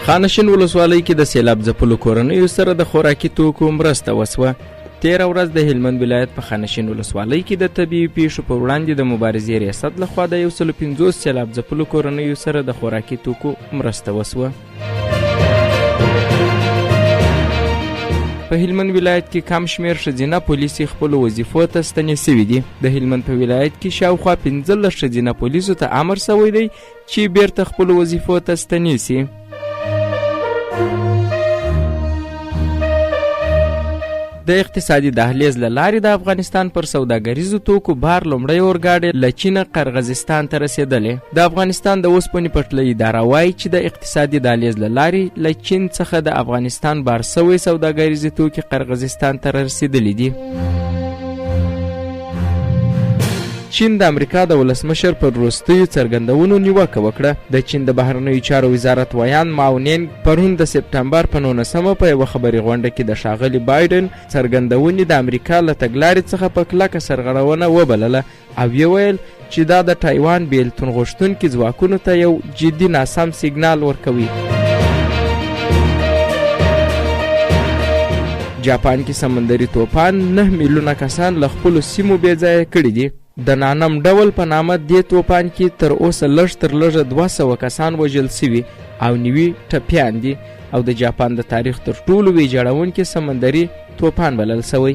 خانشین ولسوالۍ کې د سیلاب ځپلو کورنیو سره د خوراکي توکو مرسته وسوه. تېره ورځ د هلمند ولایت په خانشین ولسوالۍ کې د طبیعي پیښو په وړاندې د مبارزې ریاست لخوا د 150 سیلاب ځپلو کورنیو سره د خوراکي توکو مرسته وسوه. په هلمند ولایت کې کم شمېر ښځینه پولیسې خپلو وظیفو ته ستنې سوي دي. د هلمند په ولایت کې شاوخوا 15 ښځینه پولیسو ته امر سوی دی چې بیرته خپلو وظیفو ته ستنې سي. د اقتصادي دهلیز له لارې د افغانستان پر سوداګریزو توکو بار لومړی اورګاډی له چینه قرغیزستان ته رسېدلی. د افغانستان د اوسپنې پټلۍ اداره وایي چې د اقتصادي دهلیز له لارې له چین څخه د افغانستان بار سوی سوداګریزې توکي قرغیزستان ته رسېدلی دي. چین د امریکا د ولسمشر پر وروستیو څرګندونو نیوکه وکړه. د چین د بهرنیو چارو وزارت ویان ماونینګ پرون د سپتمبر په 19 په یوه خبري غونډه کې د ښاغلي بایډن څرګندونې د امریکا له تګلارې څخه په کلکه سرغړونه وبلله او یې ویل چې دا د تایوان بیلتون غوښتونکي ځواکونو ته یو جدي ناسم سیګنال ورکوي. جاپان کې سمندري طوفان 9 میلیونه کسان له خپلو سیمو بېځایه کړي دي. د نانم ډول په نامه دې طوفان کې تر اوسه لږ تر لږه 200 کسان وژل سوي او 90 ټپیان دي او د جاپان د تاریخ تر ټولو ویجاړونکي سمندري طوفان بلل سوی.